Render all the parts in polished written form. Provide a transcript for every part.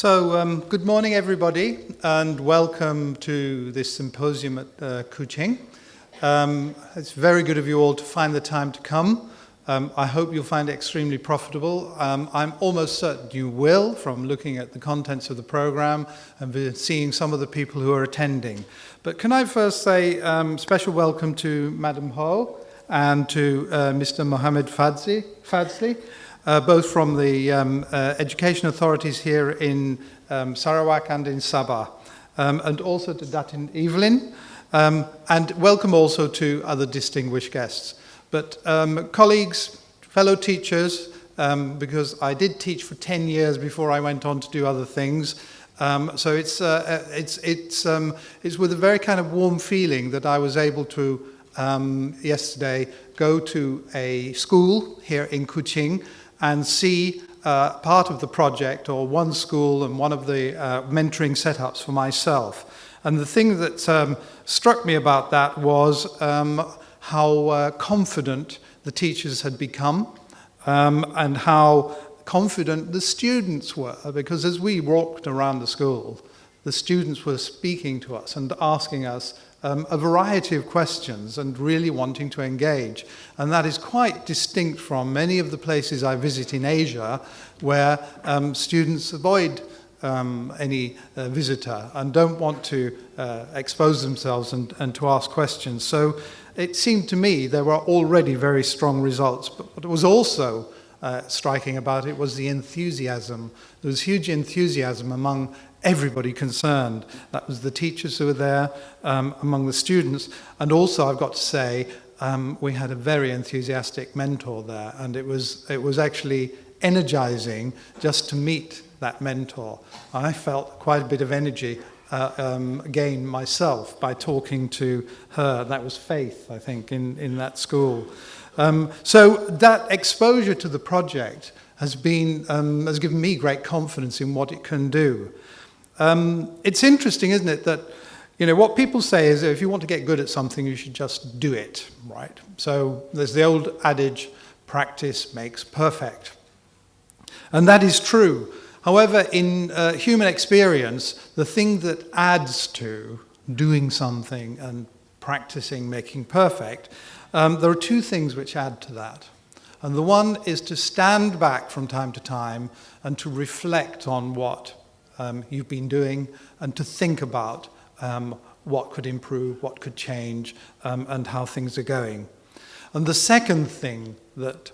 Good morning, everybody, and welcome to this symposium at Kuching. It's very good of you all to find the time to come. I hope you'll find it extremely profitable. I'm almost certain you will, from looking at the contents of the program and seeing some of the people who are attending. But can I first say special welcome to Madam Ho and to Mr. Mohammed Fadzli, both from the education authorities here in Sarawak and in Sabah, and also to Datin Evelyn, and welcome also to other distinguished guests. But colleagues, fellow teachers, because I did teach for 10 years before I went on to do other things, so it's with a very kind of warm feeling that I was able to yesterday go to a school here in Kuching and see part of the project, or one school and one of the mentoring setups for myself. And the thing that struck me about that was how confident the teachers had become and how confident the students were, because as we walked around the school, the students were speaking to us and asking us a variety of questions and really wanting to engage. And that is quite distinct from many of the places I visit in Asia, where students avoid any visitor and don't want to expose themselves and to ask questions. So it seemed to me there were already very strong results, but what was also striking about it was the enthusiasm. There was huge enthusiasm among everybody concerned. That was the teachers who were there, among the students, and also I've got to say we had a very enthusiastic mentor there, and it was actually energizing just to meet that mentor. I felt quite a bit of energy gain myself by talking to her. That was Faith, I think, in that school. So that exposure to the project has given me great confidence in what it can do. It's interesting, isn't it, that what people say is that if you want to get good at something, you should just do it, right? So there's the old adage, practice makes perfect. And that is true. However, in human experience, the thing that adds to doing something and practicing making perfect, there are two things which add to that. And the one is to stand back from time to time and to reflect on what you've been doing, and to think about what could improve, what could change, and how things are going. And the second thing that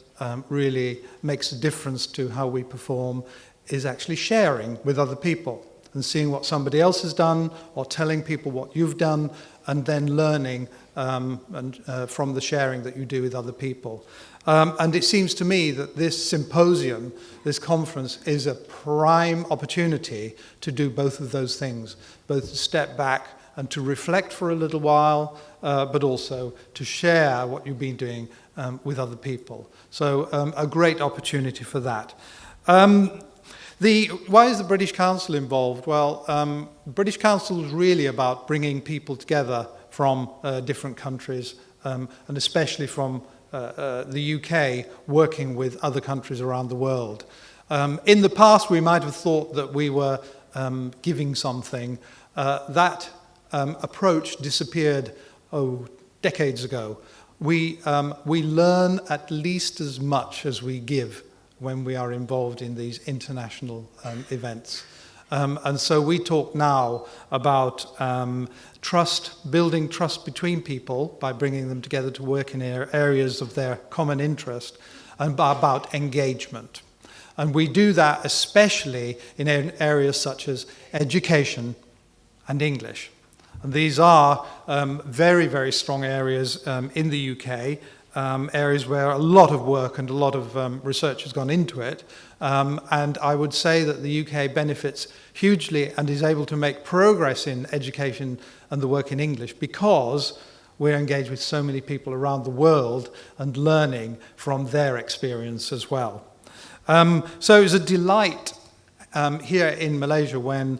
really makes a difference to how we perform is actually sharing with other people and seeing what somebody else has done, or telling people what you've done, and then learning from the sharing that you do with other people. And it seems to me that this symposium, this conference, is a prime opportunity to do both of those things, both to step back and to reflect for a little while, but also to share what you've been doing with other people. So a great opportunity for that. Why is the British Council involved? Well, the British Council is really about bringing people together from different countries, and especially from the UK, working with other countries around the world. In the past, we might have thought that we were giving something. That approach disappeared, decades ago. We learn at least as much as we give when we are involved in these international events. And so we talk now about building trust between people by bringing them together to work in areas of their common interest, and about engagement. And we do that especially in areas such as education and English. And these are very, very strong areas in the UK, areas where a lot of work and a lot of research has gone into it. And I would say that the UK benefits hugely and is able to make progress in education and the work in English because we're engaged with so many people around the world and learning from their experience as well. So it was a delight here in Malaysia when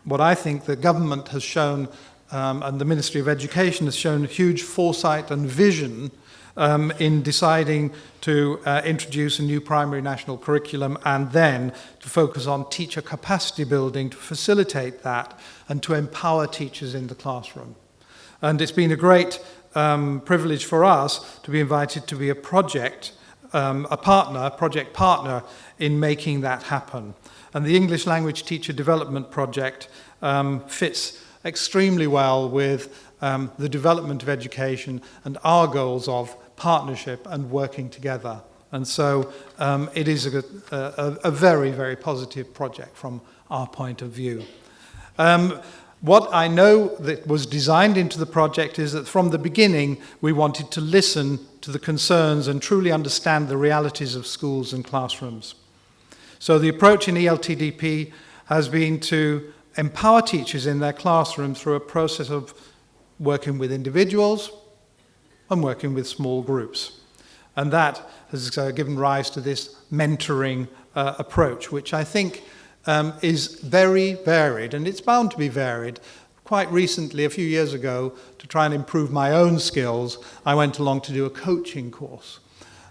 what I think the government has shown and the Ministry of Education has shown huge foresight and vision in deciding to introduce a new primary national curriculum and then to focus on teacher capacity building to facilitate that and to empower teachers in the classroom. And it's been a great privilege for us to be invited to be a project partner in making that happen. And the English Language Teacher Development Project fits extremely well with the development of education and our goals of partnership and working together. And so it is a very, very positive project from our point of view. What I know that was designed into the project is that from the beginning we wanted to listen to the concerns and truly understand the realities of schools and classrooms. So the approach in ELTDP has been to empower teachers in their classroom through a process of working with individuals and working with small groups. And that has given rise to this mentoring approach, which I think is very varied, and it's bound to be varied. Quite recently, a few years ago, to try and improve my own skills, I went along to do a coaching course.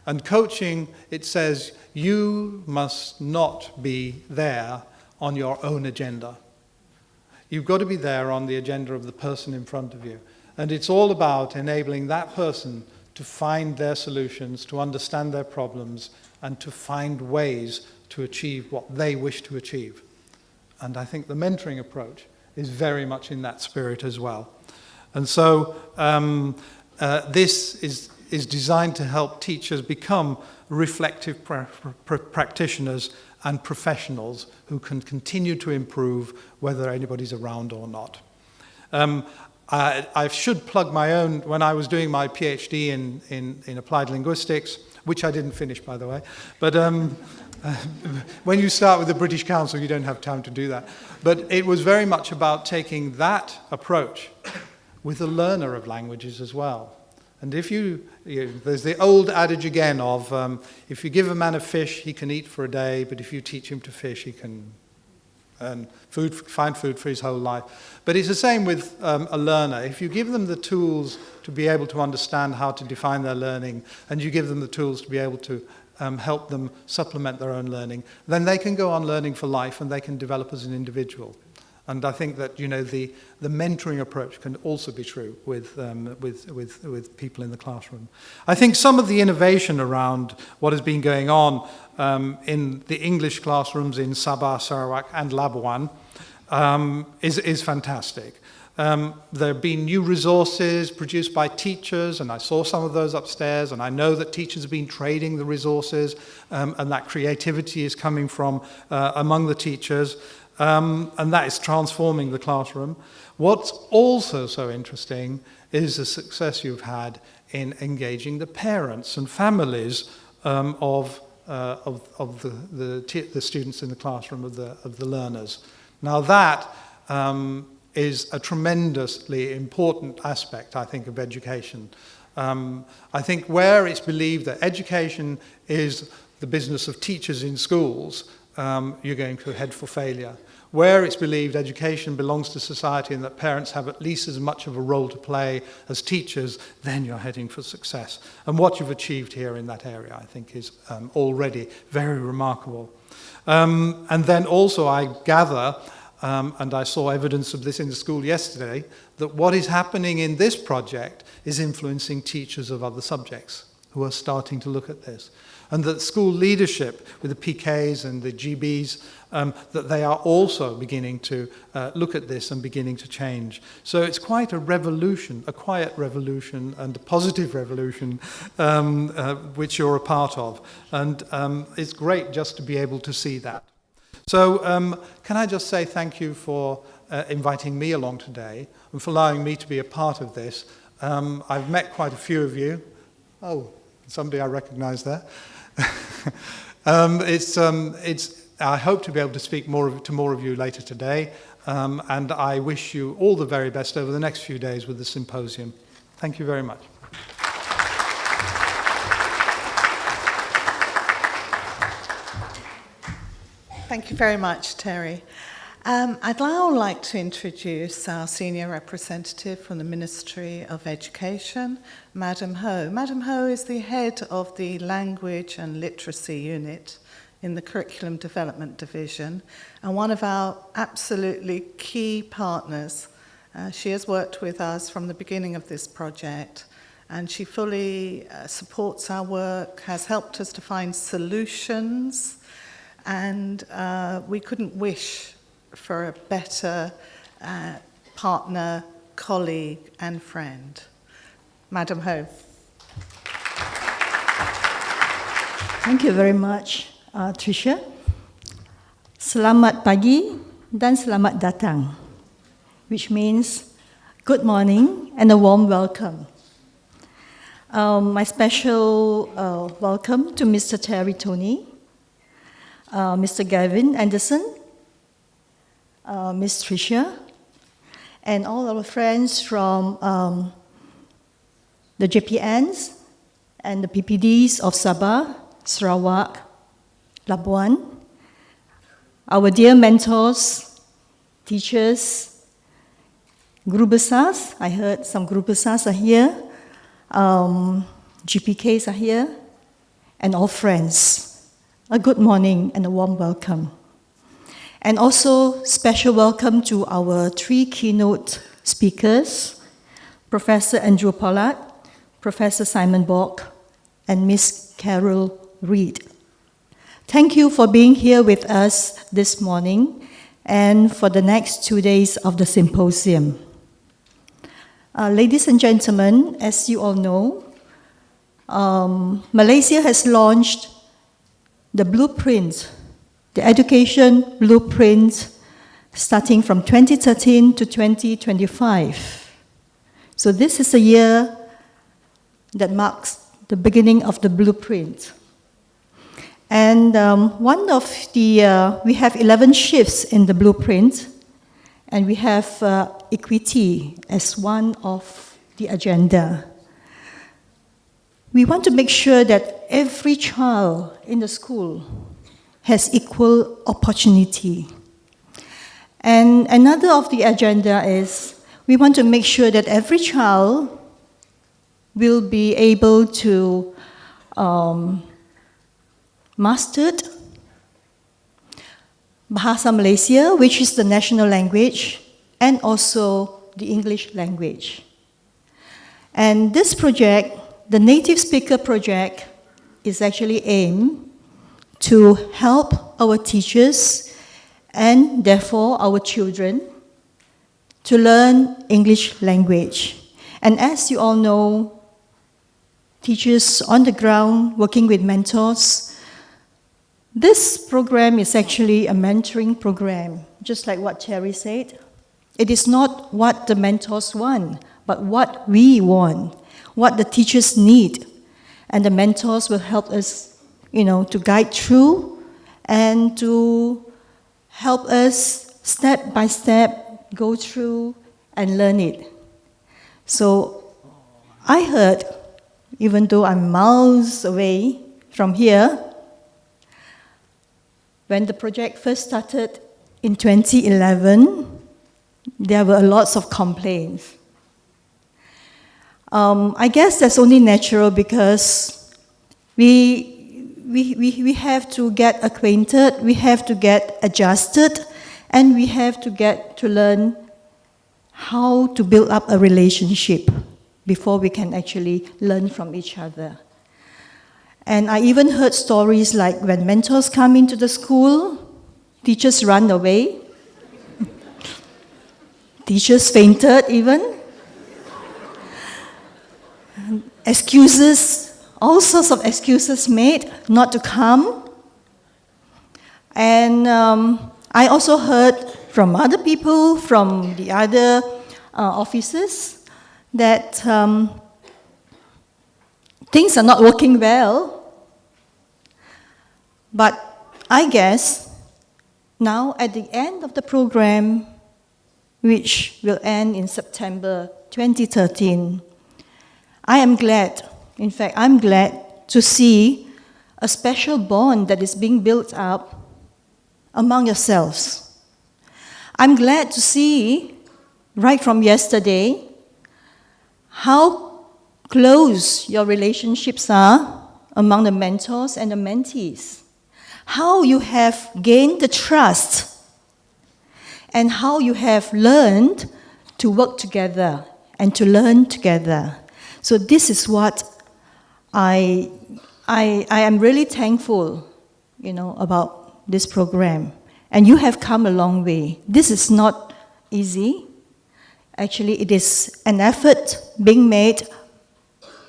And coaching, it says, you must not be there on your own agenda. You've got to be there on the agenda of the person in front of you. And it's all about enabling that person to find their solutions, to understand their problems, and to find ways to achieve what they wish to achieve. And I think the mentoring approach is very much in that spirit as well. And so this is designed to help teachers become reflective practitioners and professionals who can continue to improve whether anybody's around or not. I should plug my own. When I was doing my PhD in applied linguistics, which I didn't finish, by the way, but when you start with the British Council, you don't have time to do that. But it was very much about taking that approach with a learner of languages as well. And if there's the old adage again of, if you give a man a fish, he can eat for a day, but if you teach him to fish, he can find food for his whole life. But it's the same with a learner. If you give them the tools to be able to understand how to define their learning, and you give them the tools to be able to help them supplement their own learning, then they can go on learning for life and they can develop as an individual. And I think that, the mentoring approach can also be true with people in the classroom. I think some of the innovation around what has been going on in the English classrooms in Sabah, Sarawak and Labuan is fantastic. There have been new resources produced by teachers, and I saw some of those upstairs, and I know that teachers have been trading the resources, and that creativity is coming from among the teachers. And that is transforming the classroom. What's also so interesting is the success you've had in engaging the parents and families of the students in the classroom, of the learners. Now that is a tremendously important aspect, I think, of education. I think where it's believed that education is the business of teachers in schools, you're going to head for failure. Where it's believed education belongs to society and that parents have at least as much of a role to play as teachers, then you're heading for success. And what you've achieved here in that area, I think, is already very remarkable. And then also I gather, and I saw evidence of this in the school yesterday, that what is happening in this project is influencing teachers of other subjects who are starting to look at this. And that school leadership with the PKs and the GBs, that they are also beginning to look at this and beginning to change. So it's quite a revolution, a quiet revolution and a positive revolution, which you're a part of. And it's great just to be able to see that. So can I just say thank you for inviting me along today and for allowing me to be a part of this. I've met quite a few of you. Oh, somebody I recognize there. I hope to be able to speak to more of you later today, and I wish you all the very best over the next few days with the Symposium. Thank you very much. Thank you very much, Terry. I'd now like to introduce our senior representative from the Ministry of Education, Madam Ho. Madam Ho is the head of the Language and Literacy Unit in the Curriculum Development Division and one of our absolutely key partners. She has worked with us from the beginning of this project, and she fully supports our work, has helped us to find solutions, and we couldn't wish for a better partner, colleague and friend. Madam Ho. Thank you very much, Tricia. Selamat pagi dan selamat datang, which means good morning and a warm welcome. My special welcome to Mr. Terry Tony, Mr. Gavin Anderson, Ms. Tricia, and all our friends from the JPNs and the PPDs of Sabah, Sarawak, Labuan, our dear mentors, teachers, Guru Besars. I heard some Guru Besars are here, GPKs are here, and all friends. A good morning and a warm welcome. And also special welcome to our 3 keynote speakers, Professor Andrew Pollard, Professor Simon Bork, and Ms. Carol Reed. Thank you for being here with us this morning and for the next 2 days of the symposium. Ladies and gentlemen, as you all know, Malaysia has launched the blueprint, the education blueprint, starting from 2013 to 2025. So this is a year that marks the beginning of the blueprint. And one of the, we have 11 shifts in the blueprint, and we have equity as one of the agenda. We want to make sure that every child in the school has equal opportunity. And another of the agenda is we want to make sure that every child will be able to master Bahasa Malaysia, which is the national language, and also the English language. And this project, the Native Speaker Project, is actually aimed to help our teachers and therefore our children to learn English language. And as you all know, teachers on the ground working with mentors, this program is actually a mentoring program, just like what Terry said. It is not what the mentors want, but what we want, what the teachers need. And the mentors will help us to guide through and to help us step by step go through and learn it. So I heard, even though I'm miles away from here, when the project first started in 2011, there were lots of complaints. I guess that's only natural because we have to get acquainted, we have to get adjusted, and we have to get to learn how to build up a relationship before we can actually learn from each other. And I even heard stories like when mentors come into the school, teachers run away, teachers fainted even, excuses, all sorts of excuses made not to come. And I also heard from other people, from the other offices, that things are not working well. But I guess now at the end of the program, which will end in September 2013, I am glad, in fact, I'm glad to see a special bond that is being built up among yourselves. I'm glad to see, right from yesterday, how close your relationships are among the mentors and the mentees. How you have gained the trust and how you have learned to work together and to learn together. So this is what I am really thankful, about this program. And you have come a long way. This is not easy. Actually, it is an effort being made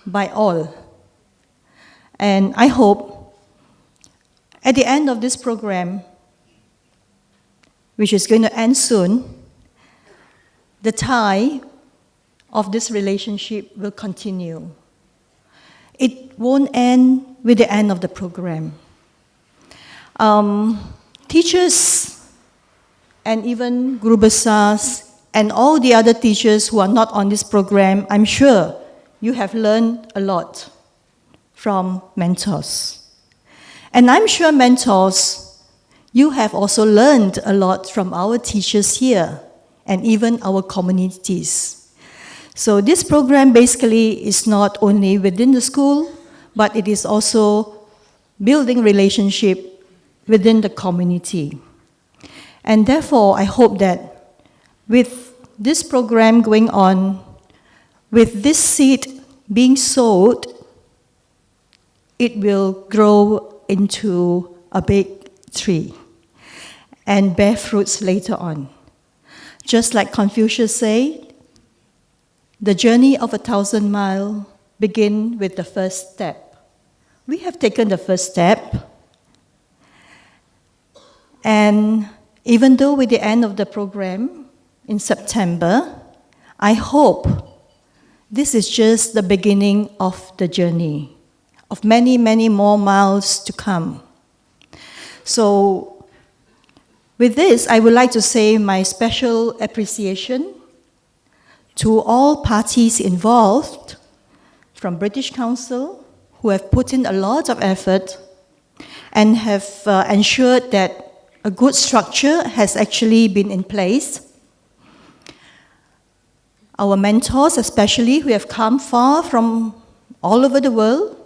by all. And I hope at the end of this program, which is going to end soon, the tie of this relationship will continue. It won't end with the end of the program. Teachers and even Guru Besars and all the other teachers who are not on this program, I'm sure you have learned a lot from mentors. And I'm sure mentors, you have also learned a lot from our teachers here and even our communities. So this program basically is not only within the school, but it is also building relationship within the community. And therefore, I hope that with this program going on, with this seed being sowed, it will grow into a big tree and bear fruits later on. Just like Confucius said, the journey of 1,000 miles begins with the first step. We have taken the first step. And even though with the end of the program in September, I hope this is just the beginning of the journey, of many, many more miles to come. So with this, I would like to say my special appreciation to all parties involved, from British Council, who have put in a lot of effort and have ensured that a good structure has actually been in place. Our mentors, especially, who have come far from all over the world.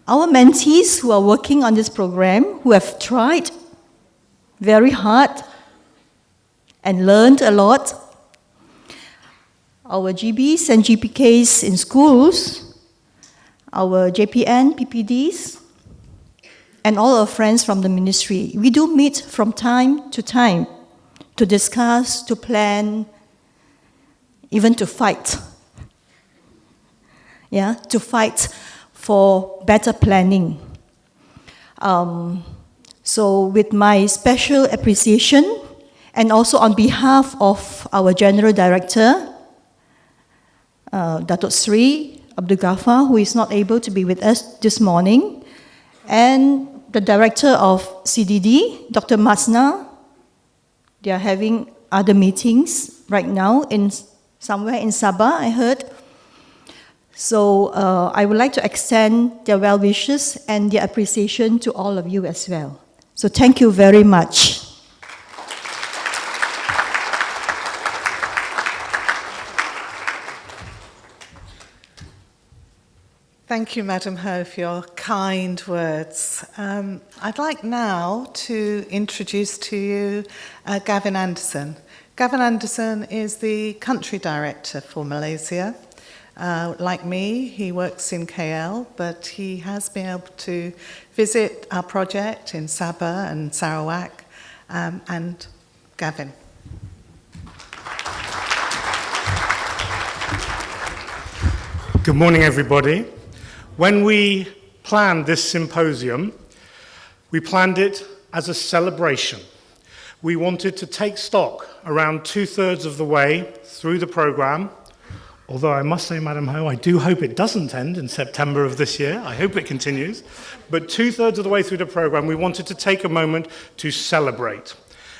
Our mentees who are working on this program, who have tried very hard and learned a lot. Our GBs and GPKs in schools, our JPN, PPDs, and all our friends from the ministry. We do meet from time to discuss, to plan, even to fight. Yeah, to fight for better planning. So with my special appreciation, and also on behalf of our General Director, Datuk Sri Abdul Ghaffar, who is not able to be with us this morning, and the Director of CDD, Dr. Masna, they are having other meetings right now somewhere in Sabah, I heard. So I would like to extend their well wishes and their appreciation to all of you as well. So thank you very much. Thank you, Madam Ho, for your kind words. I'd like now to introduce to you Gavin Anderson. Gavin Anderson is the country director for Malaysia. Like me, he works in KL, but he has been able to visit our project in Sabah and Sarawak. And Gavin. Good morning, everybody. When we planned this symposium, we planned it as a celebration. We wanted to take stock around 2/3 of the way through the program, although I must say, Madam Ho, I do hope it doesn't end in September of this year. I hope it continues. But 2/3 of the way through the program, we wanted to take a moment to celebrate.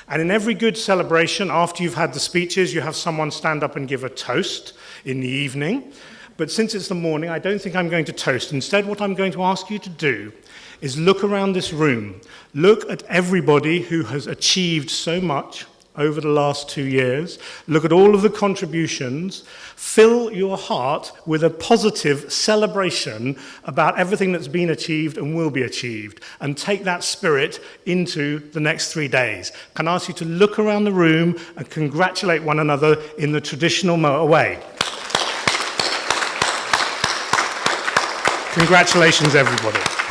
And in every good celebration, after you've had the speeches, you have someone stand up and give a toast in the evening. But since it's the morning, I don't think I'm going to toast. Instead, what I'm going to ask you to do is look around this room. Look at everybody who has achieved so much over the last 2 years. Look at all of the contributions. Fill your heart with a positive celebration about everything that's been achieved and will be achieved, and take that spirit into the next 3 days. Can I ask you to look around the room and congratulate one another in the traditional way? Congratulations, everybody.